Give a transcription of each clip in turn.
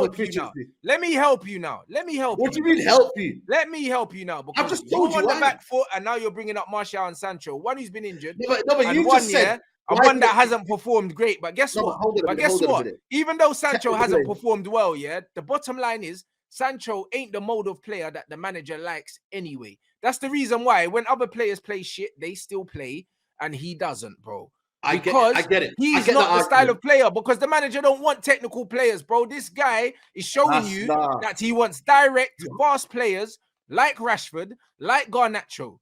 help you now. Let me help you now. What do you mean help you? Let me help you now. Because I've just told you on why. the back foot, and now you're bringing up Martial and Sancho. One who's been injured, No, but and you one just said, and one that hasn't performed great. But guess what? Guess what? Even though Sancho hasn't performed well, the bottom line is Sancho ain't the mode of player that the manager likes anyway. That's the reason why when other players play shit, they still play, and he doesn't, bro. I get it. He's not the style of player because the manager don't want technical players, bro. This guy is showing you that he wants direct, fast players like Rashford, like Garnacho.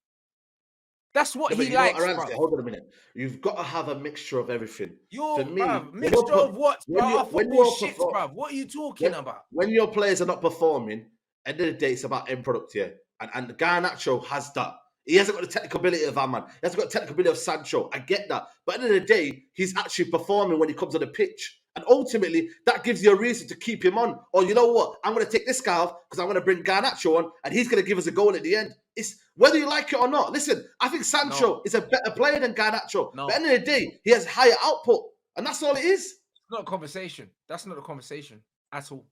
That's what he likes, bro. Hold on a minute. You've got to have a mixture of everything. For me, mixture of what, bro? Football shit, bro. What are you talking about? When your players are not performing, end of the day, it's about end product here. And Garnacho has that. He hasn't got the technical ability of Ahmad. He hasn't got the technical ability of Sancho. I get that. But at the end of the day, he's actually performing when he comes on the pitch. And ultimately, that gives you a reason to keep him on. Or you know what? I'm going to take this guy off because I'm going to bring Garnacho on and he's going to give us a goal at the end. It's whether you like it or not. Listen, I think Sancho is a better player than Garnacho. But at the end of the day, he has higher output. And that's all it is. It's not a conversation. That's not a conversation at all.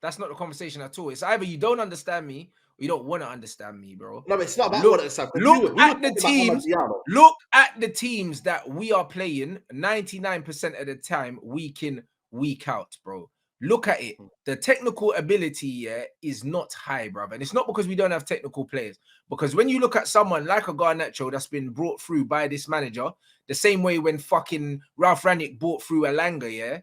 That's not the conversation at all. It's either you don't understand me or you don't want to understand me, bro. No, but it's not about what it's like. Look at the teams that we are playing 99% of the time, week in, week out, bro. Look at it. The technical ability is not high, bro. And it's not because we don't have technical players. Because when you look at someone like a Garnacho that's been brought through by this manager, the same way when fucking Ralph Rangnick brought through Elanga,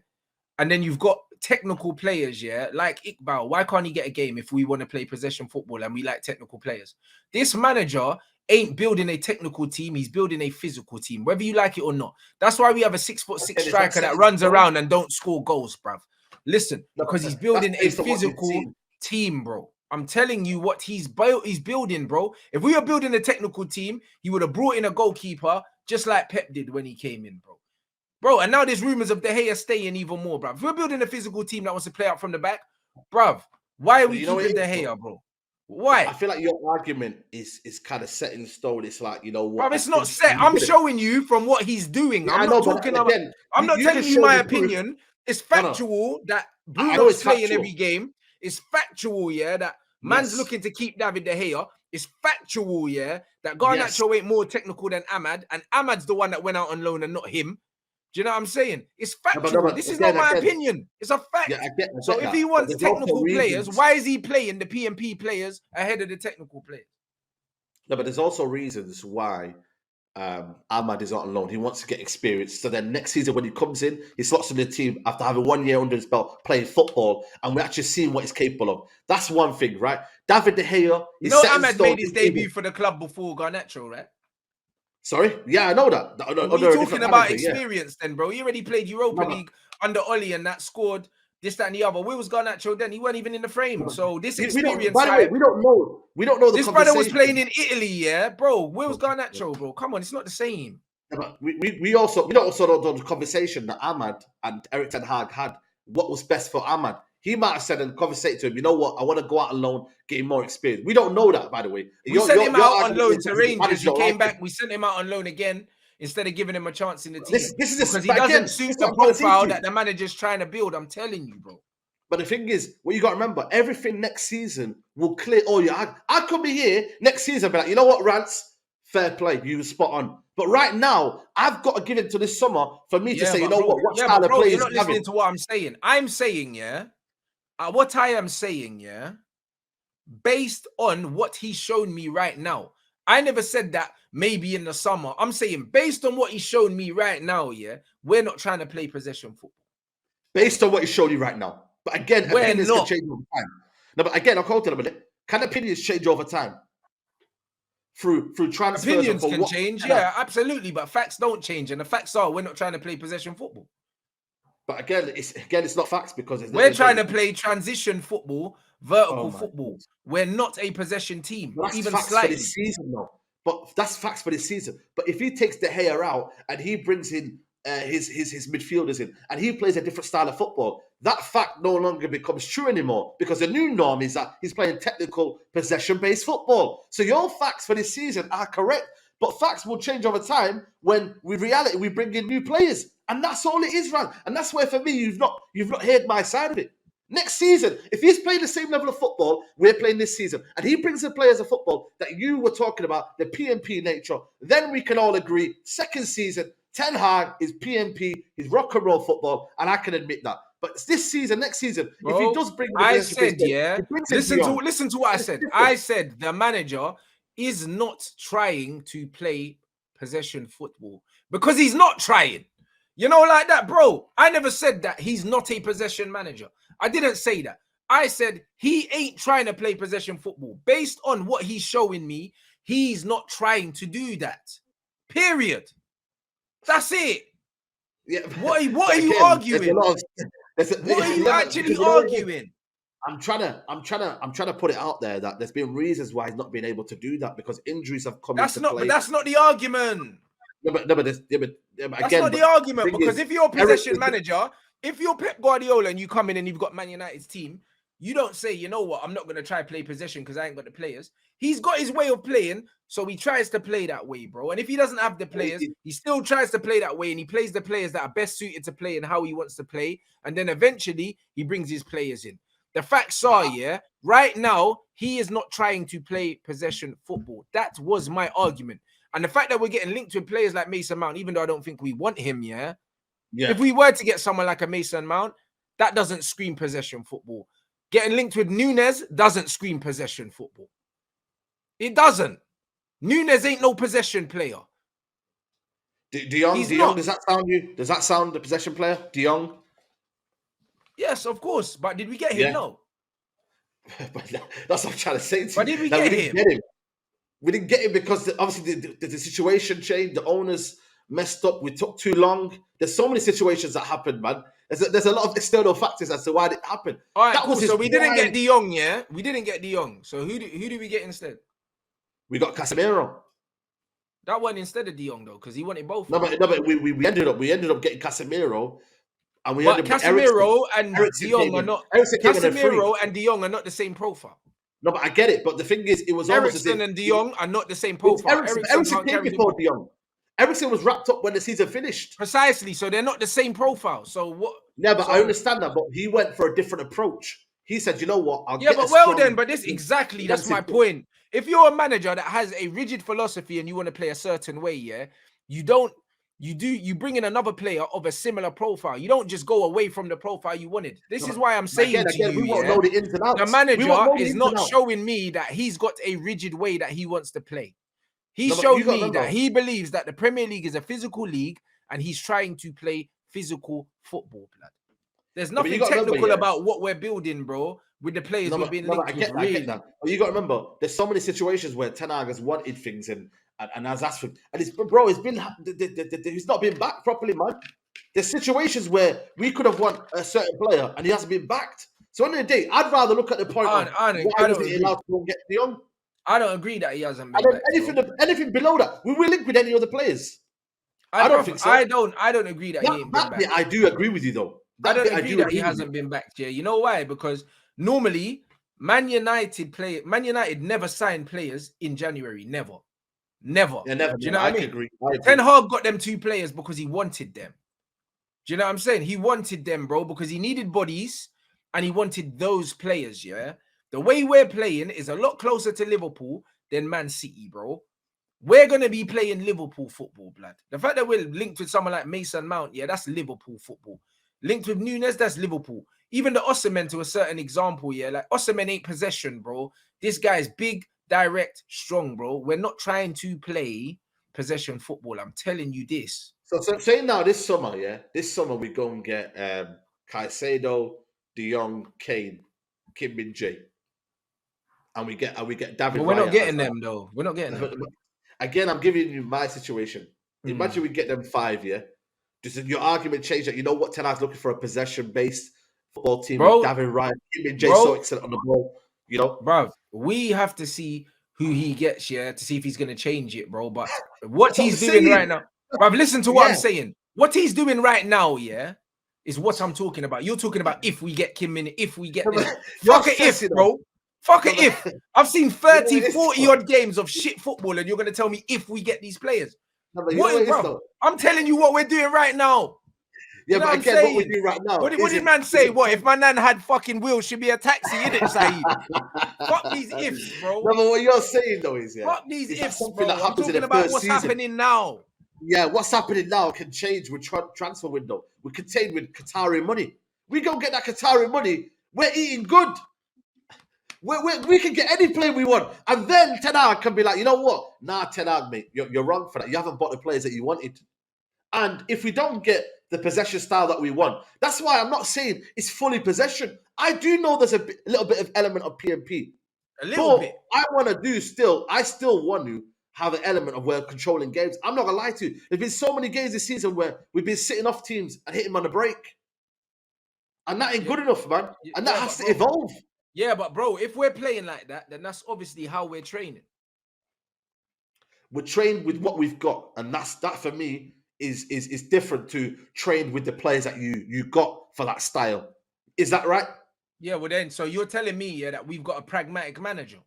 and then you've got technical players, like Iqbal. Why can't he get a game if we want to play possession football and we like technical players? This manager ain't building a technical team. He's building a physical team, whether you like it or not. That's why we have a 6'6" striker that runs around and don't score goals, bruv. Listen, because he's building a physical team, bro. I'm telling you what he's building, bro. If we were building a technical team, he would have brought in a goalkeeper just like Pep did when he came in, bro. Bro, and now there's rumors of De Gea staying even more, bruv. If we're building a physical team that wants to play out from the back, bruv, why are we keeping De Gea, bro? Why? I feel like your argument is kind of set in stone. It's like, you know what? Bruv, it's not set. I'm showing you from what he's doing. I'm not talking about... I'm not telling you my opinion. It's factual that Bruno's playing every game. It's factual, that man's looking to keep David De Gea. It's factual, that Garnacho ain't more technical than Ahmad, and Ahmad's the one that went out on loan and not him. Do you know what I'm saying? It's factual. This is not my opinion. It's a fact. So if he wants technical players, why is he playing the PMP players ahead of the technical players? No, but there's also reasons why Ahmad is not on loan. He wants to get experience. So then next season when he comes in, he slots in the team after having 1 year under his belt playing football, and we're actually seeing what he's capable of. That's one thing, right? David De Gea is Ahmad made his debut for the club before Garnacho, right? Sorry? Yeah, I know that. What are you talking about experience then, bro? He already played Europa League under Oli and that scored this, that, and the other. Where was Garnacho then? He weren't even in the frame. So this experience... By the way, we don't know. We don't know the This brother was playing in Italy, bro. Where was Garnacho, bro? Come on, it's not the same. Yeah, but we also don't know the conversation that Ahmad and Eric Ten Hag had. What was best for Ahmad? He might have said and conversated to him, you know what, I want to go out on loan, get him more experience. We don't know that, by the way. We sent him out on loan to Rangers. He came back. We sent him out on loan again instead of giving him a chance in the team. Because he doesn't suit the profile that the manager's trying to build. I'm telling you, bro. But the thing is, what you got to remember, everything next season will clear all your... I could be here next season and be like, you know what, Rants? Fair play. You were spot on. But right now, I've got to give it to this summer for me to say, you know what style of play you're not listening to what I'm saying. I'm saying, what I am saying, based on what he's shown me right now. I never said that maybe in the summer. I'm saying based on what he's shown me right now, we're not trying to play possession football. Based on what he's shown you right now. But again, opinions can change over time. No, but again, I'll call to them a minute. Can opinions change over time? Through transfers? Opinions can change, absolutely. But facts don't change. And the facts are we're not trying to play possession football. But again, it's not facts because we're trying to play transition football, vertical football. God. We're not a possession team, even slightly. For this season, though. But that's facts for this season. But if he takes De Gea out and he brings in his midfielders in and he plays a different style of football, that fact no longer becomes true anymore because the new norm is that he's playing technical possession-based football. So your facts for this season are correct, but facts will change over time when with reality we bring in new players. And that's all it is, Ran. And that's where, for me, you've not heard my side of it. Next season, if he's playing the same level of football we're playing this season, and he brings the players of football that you were talking about, the PMP nature, then we can all agree, second season, Ten Hag is PMP, he's rock and roll football, and I can admit that. But this season, next season, Bro, if he does bring the I said, yeah. Listen to what I said. different. I said the manager is not trying to play possession football because he's not trying. You know, like that, bro. I never said that he's not a possession manager. I didn't say that. I said he ain't trying to play possession football. Based on what he's showing me, he's not trying to do that. Period. That's it. Yeah. What are you arguing? What are you actually arguing? I'm trying to put it out there that there's been reasons why he's not been able to do that because injuries have come into play. But that's not the argument. That's not the argument, because if you're a possession manager, if you're Pep Guardiola and you come in and you've got Man United's team, you don't say, you know what, I'm not going to try play possession because I ain't got the players. He's got his way of playing, so he tries to play that way, bro. And if he doesn't have the players, he still tries to play that way, and he plays the players that are best suited to play and how he wants to play. And then eventually, he brings his players in. The facts are, yeah, right now, he is not trying to play possession football. That was my argument. And the fact that we're getting linked with players like Mason Mount, even though I don't think we want him, yeah. If we were to get someone like a Mason Mount, that doesn't scream possession football. Getting linked with Nunes doesn't scream possession football. It doesn't. Nunes ain't no possession player. De Jong, does that sound you? Does that sound the possession player? De Jong? Yes, of course. But did we get him? No. That's what I'm trying to say to you. But did we get him? We didn't get him because obviously the situation changed. The owners messed up. We took too long. There's so many situations that happened, man. There's a lot of external factors as to why it happened. All right, cool. So we didn't get De Jong, yeah? We didn't get De Jong. So who do we get instead? We got Casemiro. That one instead of De Jong, though, because he wanted both. No, but we ended up getting Casemiro. And we but Casemiro and De Jong are not. Casemiro and De Jong are not the same profile. No, but I get it. But the thing is, it was almost as if Eriksen and De Jong are not the same profile. Eriksen came before De Jong. Eriksen was wrapped up when the season finished. Precisely. So they're not the same profile. So what? Yeah, but I understand that. But he went for a different approach. He said, you know what? That's my point. If you're a manager that has a rigid philosophy and you want to play a certain way, yeah, you bring in another player of a similar profile. You don't just go away from the profile you wanted. This is why I'm saying to you, the manager is not showing me that he's got a rigid way that he wants to play. He showed me that he believes that the Premier League is a physical league and he's trying to play physical football, blood. There's nothing technical about what we're building, bro, with the players we've been linked with. I get that. But you got to remember, there's so many situations where Ten Hag has wanted things and has asked for, and he's not been backed properly, man. There's situations where we could have won a certain player and he hasn't been backed. So at the end of the day, I'd rather look at the point of why wasn't he allowed to go and get De Jong. I don't agree that he hasn't been backed. Anything below that, we will link with any other players. I don't think so. I don't agree that he ain't been backed. I do agree with you though. I don't agree that he hasn't been backed. Yeah, you know why? Because normally Man United never signed players in January. Never. Yeah, never. Do you know what I mean? Agree. Ten Hag got them 2 players because he wanted them. Do you know what I'm saying? He wanted them, bro, because he needed bodies and he wanted those players. Yeah. The way we're playing is a lot closer to Liverpool than Man City, bro. We're going to be playing Liverpool football, blood. The fact that we're linked with someone like Mason Mount, yeah, that's Liverpool football. Linked with Nunes, that's Liverpool. Even the Osimhen, to a certain example, yeah, like Osimhen ain't possession, bro. This guy's big, direct, strong, bro. We're not trying to play possession football. I'm telling you this. So say now this summer, we go and get Caicedo, De Jong, Kane, Kim Min-jae. And we get David. But we're not getting them though. We're not getting them. Again, I'm giving you my situation. Imagine we get them 5, yeah. Does your argument change that you know what Ten Hag's looking for a possession-based football team with David Ryan, Kim Min-jae so excellent on the ball, you know? Bro, we have to see who he gets, yeah, to see if he's gonna change it, bro. But what he's doing right now, bro, listen to what I'm saying. What he's doing right now, yeah, is what I'm talking about. You're talking about if we get Kim Min, if we get this. Fuck it if, bro. Fuck it if. I've seen 30, 40 odd games of shit football and you're going to tell me if we get these players. I'm telling you what we're doing right now. Yeah, You know but what I'm again, saying? what we do right now. What did man say? What if my nan had fucking wheels? She'd be a taxi in it, Saeed. Fuck these ifs, bro. No, but what you're saying though is Fuck these is that ifs, something bro. that I'm happens in talking the about first what's season. happening now. Yeah, what's happening now can change with transfer window. We're contained with Qatari money. We go get that Qatari money. We're eating good. We can get any player we want. And then Ten Hag can be like, you know what? Nah, Ten Hag, mate, you're wrong for that. You haven't bought the players that you wanted. And if we don't get the possession style that we want, that's why I'm not saying it's fully possession. I do know there's a little bit of element of PMP. A little bit. I still want to have an element of we're controlling games. I'm not gonna lie to you. There's been so many games this season where we've been sitting off teams and hitting them on the break. And that ain't good enough, man. And that has to evolve. Yeah, but bro, if we're playing like that, then that's obviously how we're training. We're trained with what we've got, and that for me is different to trained with the players that you got for that style. Is that right? Yeah, well then, so you're telling me that we've got a pragmatic manager.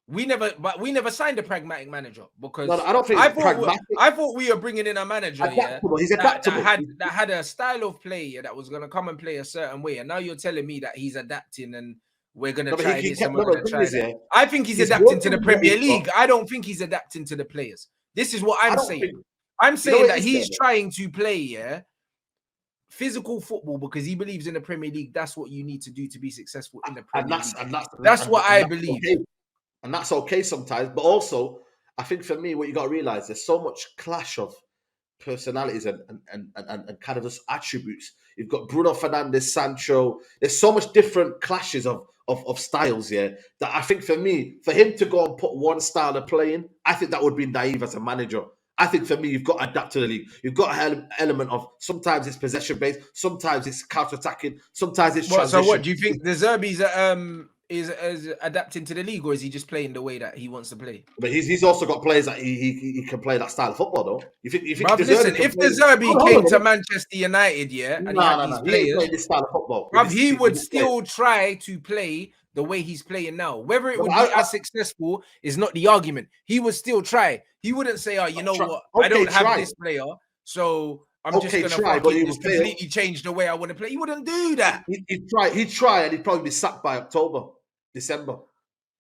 We never signed a pragmatic manager because no, I don't think I thought we were bringing in a manager He's adaptable. that had a style of play that was gonna come and play a certain way, and now you're telling me that he's adapting and we're gonna try this and we're gonna try that. I think he's adapting to the Premier League. I don't think he's adapting to the players. This is what I'm saying. I'm saying that he's trying to play physical football because he believes in the Premier League. That's what you need to do to be successful in the Premier League. That's what I believe. Okay. And that's okay sometimes. But also, I think for me, what you got to realize, there's so much clash of personalities and kind of just attributes. You've got Bruno Fernandes, Sancho. There's so much different clashes of styles, that I think for me, for him to go and put one style of playing, I think that would be naive as a manager. I think for me, you've got to adapt to the league. You've got an element of sometimes it's possession based, sometimes it's counter attacking, sometimes it's transition. So what do you think? The Zerbi's is adapting to the league, or is he just playing the way that he wants to play? But he's also got players that he can play that style of football, though. You think bruv, listen, if the Zerbi came to Manchester United, and he had these players, he ain't playing this style of football. Bruv, he would still try to play the way he's playing now. Whether it would be as successful is not the argument. He would still try. He wouldn't say, "Oh, you know what? I don't have this player, so I'm just gonna completely change the way I want to play." He wouldn't do that. He'd try, and he'd probably be sacked by October, December.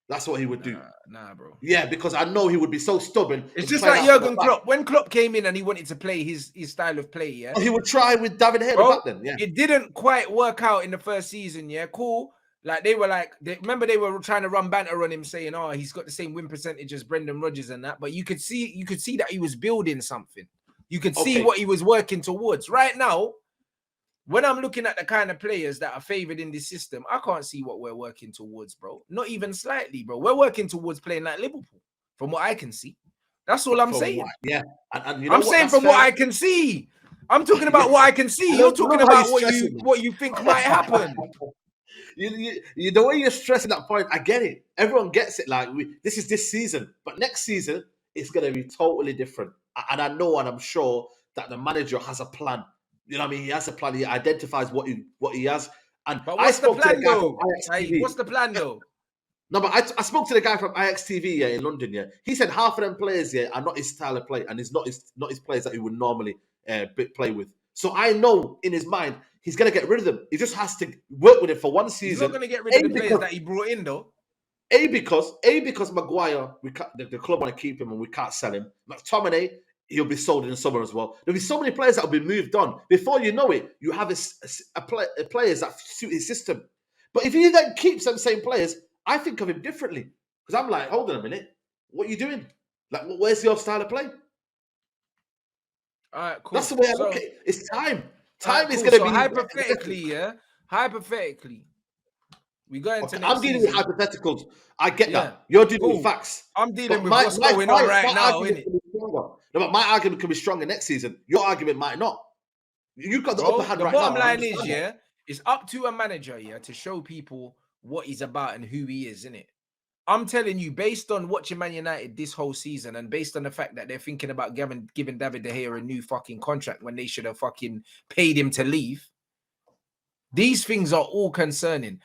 That's what he would do. Nah, bro. Yeah, because I know he would be so stubborn. It's just like Jurgen Klopp. When Klopp came in and he wanted to play his style of play, he would try with David Hair back then. Yeah, it didn't quite work out in the first season. Yeah, cool. Like they were remember they were trying to run banter on him, saying, "Oh, he's got the same win percentage as Brendan Rodgers and that." But you could see that he was building something. You could see what he was working towards. Right now, when I'm looking at the kind of players that are favored in this system, I can't see what we're working towards, bro. Not even slightly, bro. We're working towards playing like Liverpool, from what I can see. That's all I'm saying. Yeah, and you know I'm saying from what I can see. I'm talking about what I can see. You're talking about what you think might happen. You the way you're stressing that point, I get it. Everyone gets it. Like this is this season, but next season it's going to be totally different. And I know, and I'm sure that the manager has a plan. You know what I mean? He has a plan. He identifies what he has. But what's the plan, though? What's the plan, though? No, but I spoke to the guy from IXTV in London. He said half of them players are not his style of play, and it's not his players that he would normally play with. So I know in his mind he's going to get rid of them. He just has to work with it for one season. He's not going to get rid of the players that he brought in, though. Because Maguire, the club want to keep him and we can't sell him. McTominay, he'll be sold in the summer as well. There'll be so many players that will be moved on. Before you know it, you have players that suit his system. But if he then keeps them same players, I think of him differently. Because I'm like, hold on a minute. What are you doing? Like, where's your style of play? All right, cool. That's the way I look at it. It's time. Time is going to be... Hypothetically, we go into I'm dealing with hypotheticals. I get that. You're dealing with facts. I'm dealing with what's going on right now, innit? No, but my argument can be stronger next season. Your argument might not. You've got the upper hand right now. The bottom line is, it's up to a manager, to show people what he's about and who he is, innit? I'm telling you, based on watching Man United this whole season and based on the fact that they're thinking about giving David De Gea a new fucking contract when they should have fucking paid him to leave, these things are all concerning.